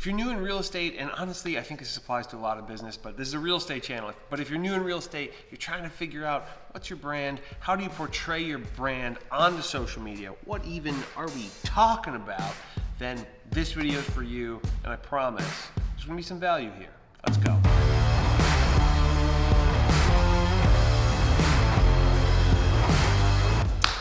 If you're new in real estate, and honestly, I think this applies to a lot of business, but this is a real estate channel. But if you're new in real estate, you're trying to figure out what's your brand, how do you portray your brand onto social media, what even are we talking about, then this video is for you, and I promise there's gonna be some value here. Let's go.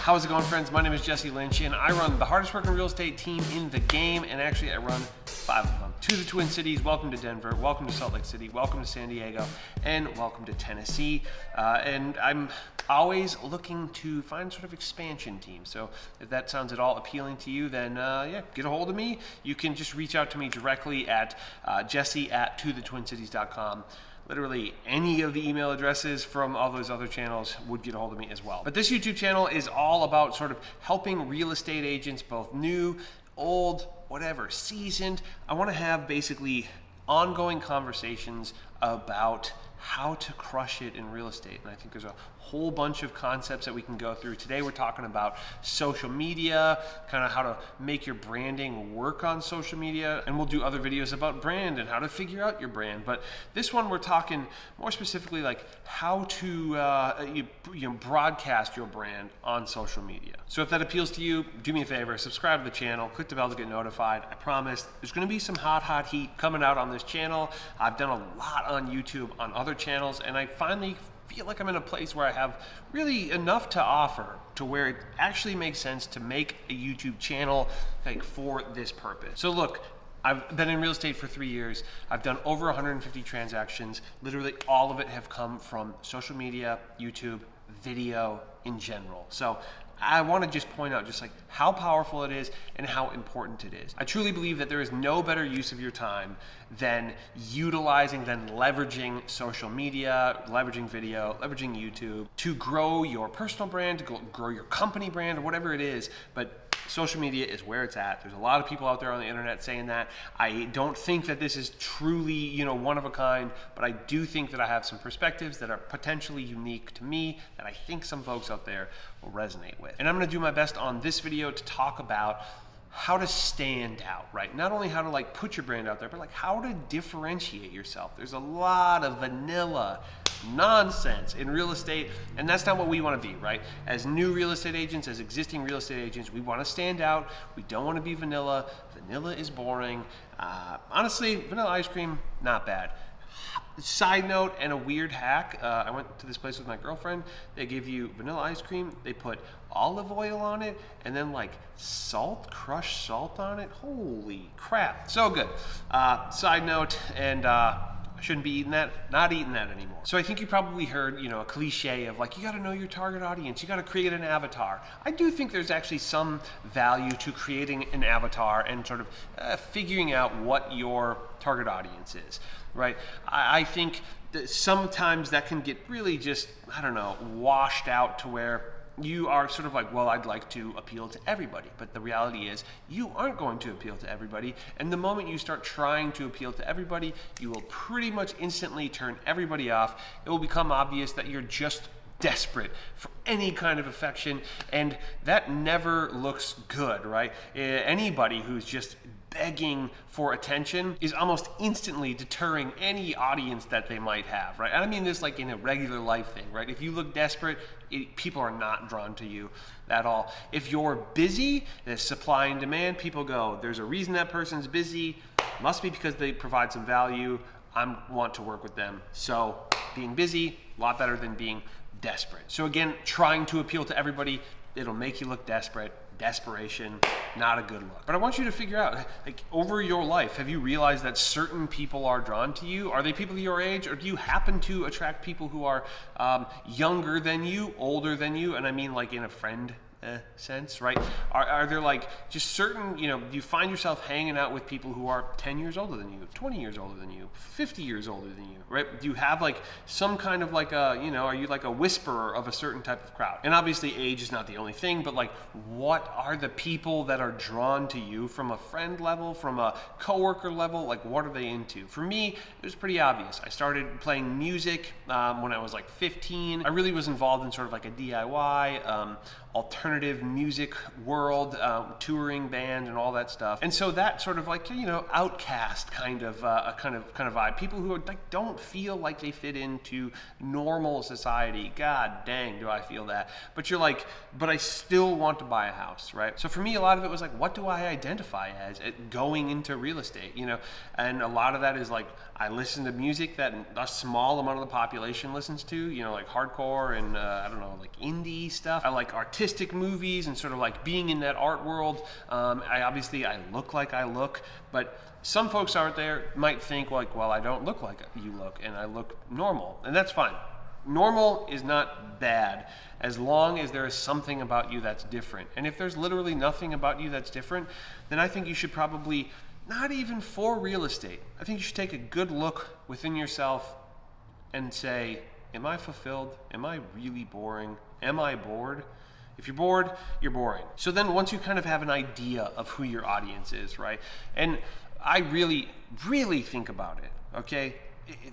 How's it going, friends? My name is Jesse Lynch, and I run the hardest working real estate team in the game, and actually I run 5 of them. 2 to the Twin Cities. Welcome to Denver, welcome to Salt Lake City, welcome to San Diego, and welcome to Tennessee. And I'm always looking to find sort of expansion teams. So if that sounds at all appealing to you, then yeah, get a hold of me. You can just reach out to me directly at jesse@tothetwincities.com. Literally any of the email addresses from all those other channels would get a hold of me as well. But this YouTube channel is all about sort of helping real estate agents, both new, old, whatever, seasoned. I want to have basically ongoing conversations about how to crush it in real estate. And I think there's a whole bunch of concepts that we can go through. Today we're talking about social media, kind of how to make your branding work on social media, and we'll do other videos about brand and how to figure out your brand. But this one we're talking more specifically like how to broadcast your brand on social media. So if that appeals to you, do me a favor, subscribe to the channel, click the bell to get notified. I promise there's gonna be some hot heat coming out on this channel. I've done a lot on YouTube, on other channels, and I finally feel like I'm in a place where I have really enough to offer to where it actually makes sense to make a YouTube channel like for this purpose. So look, I've been in real estate for 3 years. I've done over 150 transactions. Literally all of it have come from social media, YouTube, video in general. So I want to just point out just like how powerful it is and how important it is. I truly believe that there is no better use of your time than leveraging social media, leveraging video, leveraging YouTube to grow your personal brand, to grow your company brand, or whatever it is. But social media is where it's at. There's a lot of people out there on the internet saying that. I don't think that this is truly, one of a kind, but I do think that I have some perspectives that are potentially unique to me that I think some folks out there will resonate with. And I'm gonna do my best on this video to talk about how to stand out, right? Not only how to like put your brand out there, but like how to differentiate yourself. There's a lot of vanilla nonsense in real estate, and that's not what we want to be, right? As new real estate agents, as existing real estate agents, we want to stand out. We don't want to be vanilla. Vanilla is boring. Honestly, vanilla ice cream, not bad. Side note and a weird hack, I went to this place with my girlfriend. They give you vanilla ice cream, they put olive oil on it, and then like crushed salt on it. Holy crap, so good. Side note, and I shouldn't be eating that, not eating that anymore. So I think you probably heard, a cliche of like, you gotta know your target audience, you gotta create an avatar. I do think there's actually some value to creating an avatar and sort of figuring out what your target audience is, right? I think that sometimes that can get really just, washed out to where you are sort of like, well, I'd like to appeal to everybody. But the reality is you aren't going to appeal to everybody. And the moment you start trying to appeal to everybody, you will pretty much instantly turn everybody off. It will become obvious that you're just desperate for any kind of affection. And that never looks good, right? Anybody who's just begging for attention is almost instantly deterring any audience that they might have, right? And I mean this like in a regular life thing, right? If you look desperate, people are not drawn to you at all. If you're busy, there's supply and demand, people go, there's a reason that person's busy, must be because they provide some value, I want to work with them. So being busy, a lot better than being desperate. So again, trying to appeal to everybody, it'll make you look desperate. Desperation, not a good look. But I want you to figure out, like, over your life, have you realized that certain people are drawn to you? Are they people your age, or do you happen to attract people who are younger than you, older than you? And I mean like in a friend sense, right? Are there like just certain, do you find yourself hanging out with people who are 10 years older than you, 20 years older than you, 50 years older than you, right? Do you have like some kind of like a, are you like a whisperer of a certain type of crowd? And obviously age is not the only thing, but like what are the people that are drawn to you from a friend level, from a coworker level? Like what are they into? For me, it was pretty obvious. I started playing music when I was like 15. I really was involved in sort of like a DIY, alternative alternative music world, touring band and all that stuff. And so that sort of like, outcast kind of vibe. People who are like don't feel like they fit into normal society. God dang, do I feel that. But you're like, but I still want to buy a house, right? So for me, a lot of it was like, what do I identify as at going into real estate, And a lot of that is like, I listen to music that a small amount of the population listens to, like hardcore and like indie stuff. I like artistic movies and sort of like being in that art world. I look like I look, but some folks out there might think like, well, I don't look like you look and I look normal, and that's fine. Normal is not bad as long as there is something about you that's different. And if there's literally nothing about you that's different, then I think you should probably, not even for real estate, I think you should take a good look within yourself and say, am I fulfilled? Am I really boring? Am I bored? If you're bored, you're boring. So then once you kind of have an idea of who your audience is, right? And I really, really think about it, okay?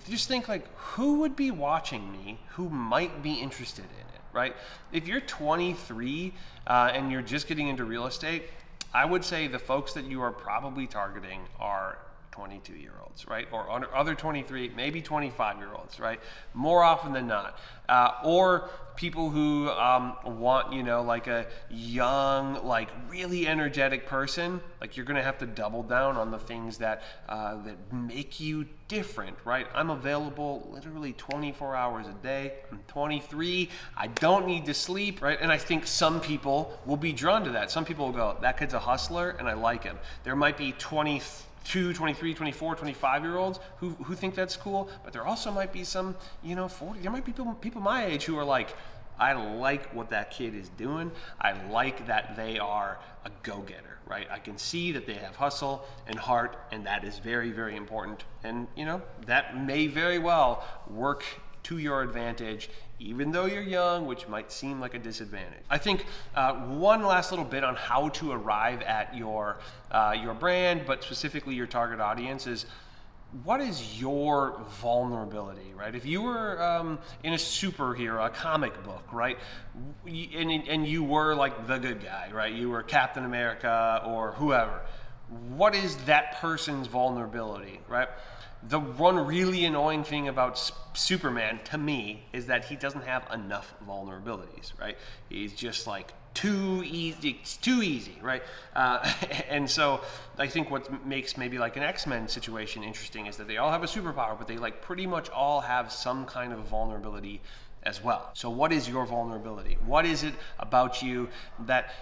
Just think like, who would be watching me who might be interested in it, right? If you're 23 and you're just getting into real estate, I would say the folks that you are probably targeting are 22-year-olds, right? Or other 23, maybe 25-year-olds, right? More often than not. Or people who want, like a young, like really energetic person. Like you're gonna have to double down on the things that make you different, right? I'm available literally 24 hours a day. I'm 23. I don't need to sleep, right? And I think some people will be drawn to that. Some people will go, that kid's a hustler and I like him. There might be 22, 23, 24, 25-year-olds who think that's cool, but there also might be some, 40, there might be people my age who are like, I like what that kid is doing. I like that they are a go-getter, right? I can see that they have hustle and heart, and that is very, very important. And, that may very well work to your advantage, even though you're young, which might seem like a disadvantage. I think one last little bit on how to arrive at your brand, but specifically your target audience, is what is your vulnerability, right? If you were in a superhero, a comic book, right, and you were like the good guy, right? You were Captain America or whoever. What is that person's vulnerability, right? The one really annoying thing about Superman to me is that he doesn't have enough vulnerabilities, right? He's just like too easy. It's too easy, right? And so I think what makes maybe like an X-Men situation interesting is that they all have a superpower, but they like pretty much all have some kind of vulnerability as well. So what is your vulnerability? What is it about you that,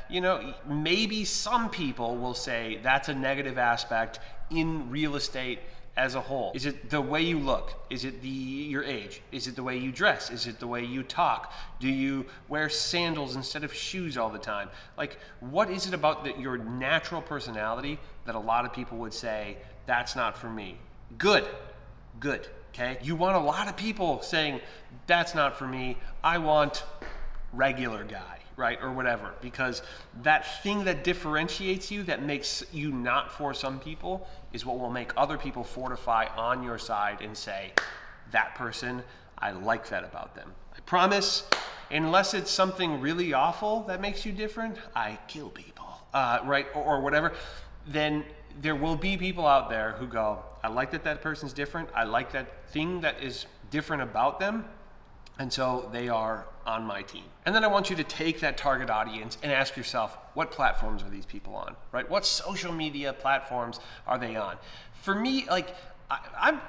maybe some people will say that's a negative aspect in real estate as a whole? Is it the way you look? Is it your age? Is it the way you dress? Is it the way you talk? Do you wear sandals instead of shoes all the time? Like, what is it about your natural personality that a lot of people would say, that's not for me? Good, okay? You want a lot of people saying, that's not for me. I want regular guy, right? Or whatever, because that thing that differentiates you, that makes you not for some people, is what will make other people fortify on your side and say, that person, I like that about them. I promise, unless it's something really awful that makes you different, I kill people, right? Or whatever, then there will be people out there who go, I like that person's different. I like that thing that is different about them. And so they are on my team. And then I want you to take that target audience and ask yourself, what platforms are these people on, right? What social media platforms are they on? For me, like,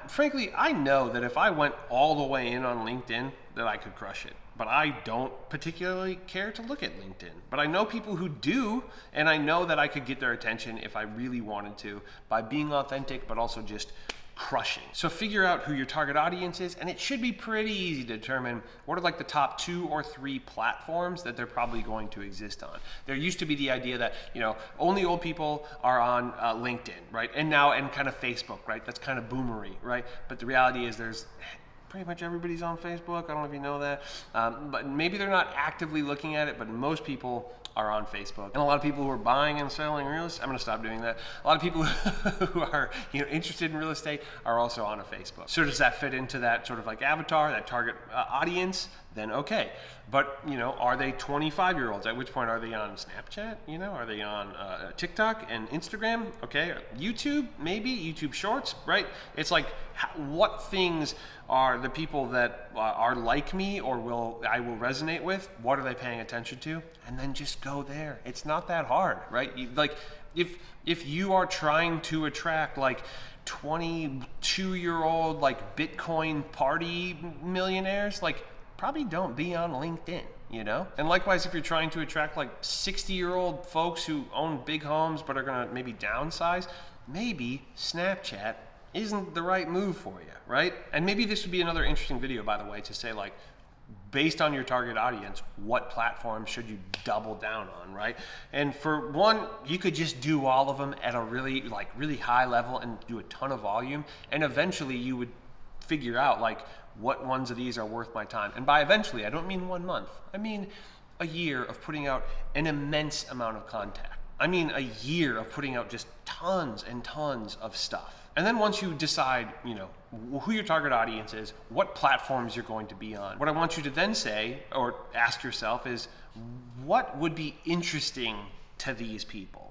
frankly, I know that if I went all the way in on LinkedIn, that I could crush it. But I don't particularly care to look at LinkedIn. But I know people who do, and I know that I could get their attention if I really wanted to by being authentic, but also just crushing. So figure out who your target audience is, and it should be pretty easy to determine what are like the top 2 or 3 platforms that they're probably going to exist on. There used to be the idea that, only old people are on LinkedIn, right? And kind of Facebook, right? That's kind of boomery, right? But the reality is there's pretty much everybody's on Facebook. I don't know if you know that. But maybe they're not actively looking at it, but most people are on Facebook. And a lot of people who are buying and selling real estate, I'm gonna stop doing that. A lot of people who are interested in real estate are also on a Facebook. So does that fit into that sort of like avatar, that target audience? Then okay. But are they 25-year-olds? At which point are they on Snapchat? Are they on TikTok and Instagram? Okay, YouTube, maybe YouTube Shorts, right? It's like, what things are the people that are like me or I will resonate with? What are they paying attention to? And then just go there. It's not that hard, right? If you are trying to attract like 22-year-old like Bitcoin party millionaires, like, probably don't be on LinkedIn, And likewise, if you're trying to attract like 60-year-old folks who own big homes but are gonna maybe downsize, maybe Snapchat isn't the right move for you, right? And maybe this would be another interesting video, by the way, to say like, based on your target audience, what platform should you double down on, right? And for one, you could just do all of them at a really high level and do a ton of volume, and eventually you would figure out like, what ones of these are worth my time. And by eventually, I don't mean 1 month. I mean a year of putting out an immense amount of content. I mean a year of putting out just tons and tons of stuff. And then once you decide, who your target audience is, what platforms you're going to be on, what I want you to then say or ask yourself is, what would be interesting to these people?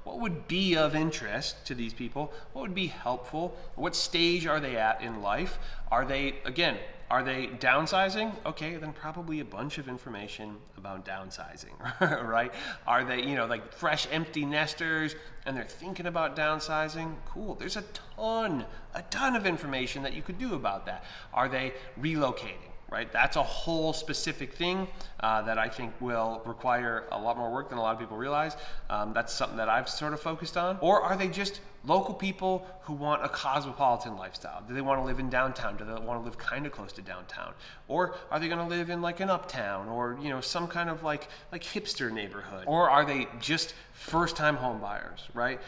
What would be of interest to these people? What would be helpful? What stage are they at in life? Are they downsizing? Okay, then probably a bunch of information about downsizing, right? Are they, like fresh empty nesters and they're thinking about downsizing? Cool, there's a ton of information that you could do about that. Are they relocating? Right? That's a whole specific thing that I think will require a lot more work than a lot of people realize. That's something that I've sort of focused on. Or are they just local people who want a cosmopolitan lifestyle? Do they want to live in downtown? Do they want to live kind of close to downtown? Or are they going to live in like an uptown or some kind of like hipster neighborhood? Or are they just first-time home buyers, right?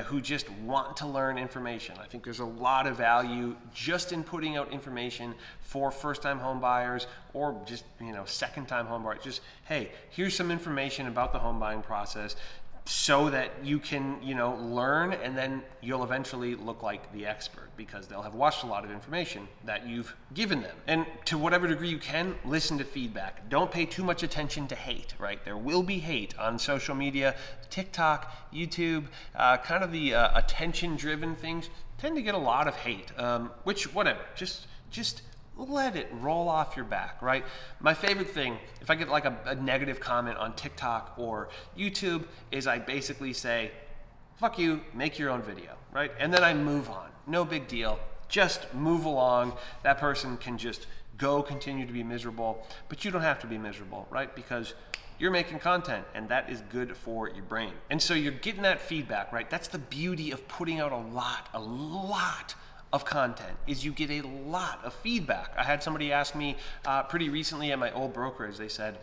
Who just want to learn information? I think there's a lot of value just in putting out information for first-time home buyers or just second-time home buyers. Just, hey, here's some information about the home buying process, so that you can, learn, and then you'll eventually look like the expert because they'll have watched a lot of information that you've given them. And to whatever degree you can, listen to feedback. Don't pay too much attention to hate, right? There will be hate on social media, TikTok, YouTube, kind of the attention-driven things tend to get a lot of hate, which, whatever, just let it roll off your back, right? My favorite thing, if I get like a negative comment on TikTok or YouTube, is I basically say, fuck you, make your own video, right? And then I move on. No big deal. Just move along. That person can just go continue to be miserable, but you don't have to be miserable, right? Because you're making content and that is good for your brain. And so you're getting that feedback, right? That's the beauty of putting out a lot of content, is you get a lot of feedback. I had somebody ask me pretty recently at my old brokerage, they said,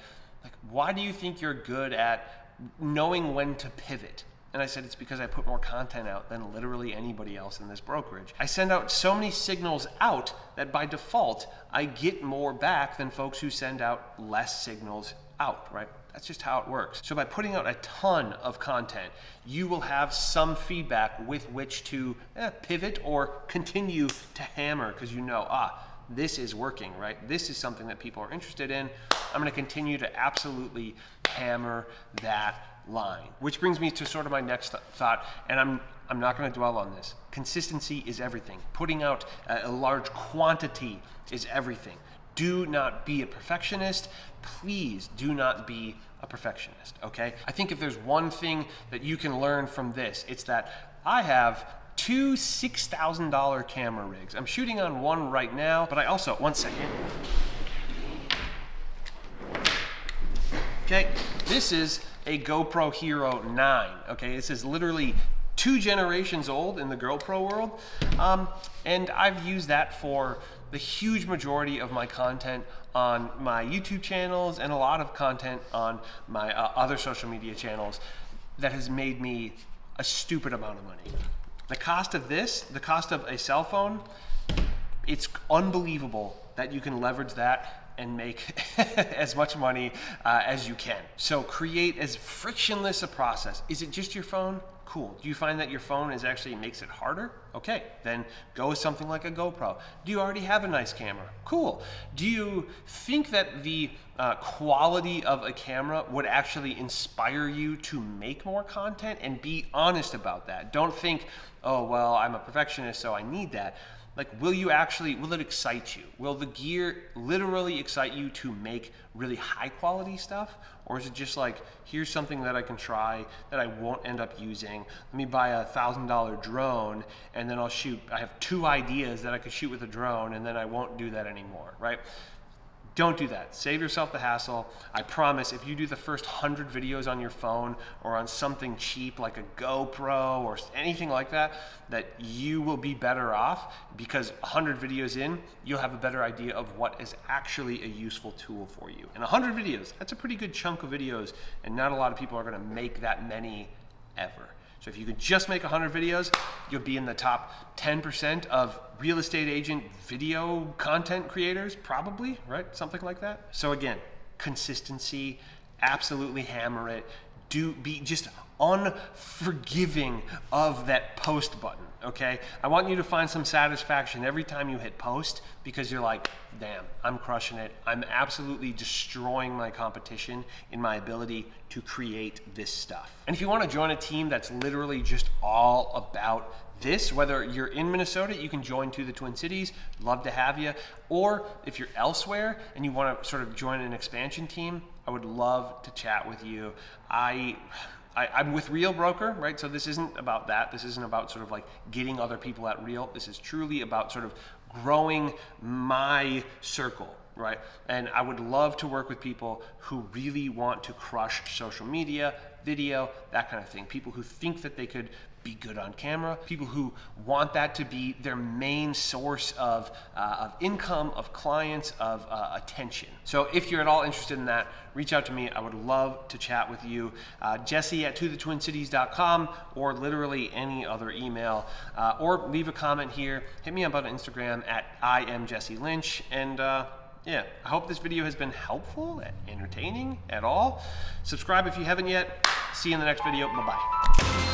like, why do you think you're good at knowing when to pivot? And I said, it's because I put more content out than literally anybody else in this brokerage. I send out so many signals out that by default, I get more back than folks who send out less signals out, right? That's just how it works. So by putting out a ton of content, you will have some feedback with which to pivot or continue to hammer because this is working, right? This is something that people are interested in. I'm going to continue to absolutely hammer that line. Which brings me to sort of my next thought, and I'm not going to dwell on this. Consistency is everything. Putting out a large quantity is everything. Do not be a perfectionist. Please do not be a perfectionist, okay? I think if there's one thing that you can learn from this, it's that I have two $6,000 camera rigs. I'm shooting on one right now, but I also, one second. Okay, this is a GoPro Hero 9, okay? This is literally 2 generations old in the GoPro world, and I've used that for the huge majority of my content on my YouTube channels and a lot of content on my other social media channels that has made me a stupid amount of money. The cost of this, the cost of a cell phone, it's unbelievable that you can leverage that and make as much money as you can. So create as frictionless a process. Is it just your phone? Cool. Do you find that your phone actually makes it harder? Okay, then go with something like a GoPro. Do you already have a nice camera? Cool. Do you think that the quality of a camera would actually inspire you to make more content? And be honest about that. Don't think, oh, well, I'm a perfectionist, so I need that. Like, will it excite you? Will the gear literally excite you to make really high quality stuff? Or is it just like, here's something that I can try that I won't end up using. Let me buy a $1,000 drone and then I'll shoot. I have 2 ideas that I could shoot with a drone and then I won't do that anymore, right? Don't do that. Save yourself the hassle. I promise if you do the first 100 videos on your phone or on something cheap like a GoPro or anything like that, that you will be better off, because 100 videos in, you'll have a better idea of what is actually a useful tool for you. And 100 videos, that's a pretty good chunk of videos, and not a lot of people are gonna make that many ever. So if you could just make 100 videos, you'll be in the top 10% of real estate agent video content creators, probably, right? Something like that. So again, consistency, absolutely hammer it. Be just unforgiving of that post button, okay? I want you to find some satisfaction every time you hit post, because you're like, damn, I'm crushing it. I'm absolutely destroying my competition in my ability to create this stuff. And if you want to join a team that's literally just all about this, whether you're in Minnesota, you can join To the Twin Cities, love to have you. Or if you're elsewhere and you want to sort of join an expansion team, I would love to chat with you. I'm with Real Broker, right? So this isn't about that. This isn't about sort of like getting other people at Real. This is truly about sort of growing my circle, right? And I would love to work with people who really want to crush social media, video, that kind of thing. People who think that they could be good on camera, people who want that to be their main source of income, of clients, of attention. So if you're at all interested in that, reach out to me. I would love to chat with you. Jesse at tothetwincities.com, or literally any other email, or leave a comment here. Hit me up on Instagram at I am Jesse Lynch. And yeah, I hope this video has been helpful, entertaining at all. Subscribe if you haven't yet. See you in the next video. Bye-bye.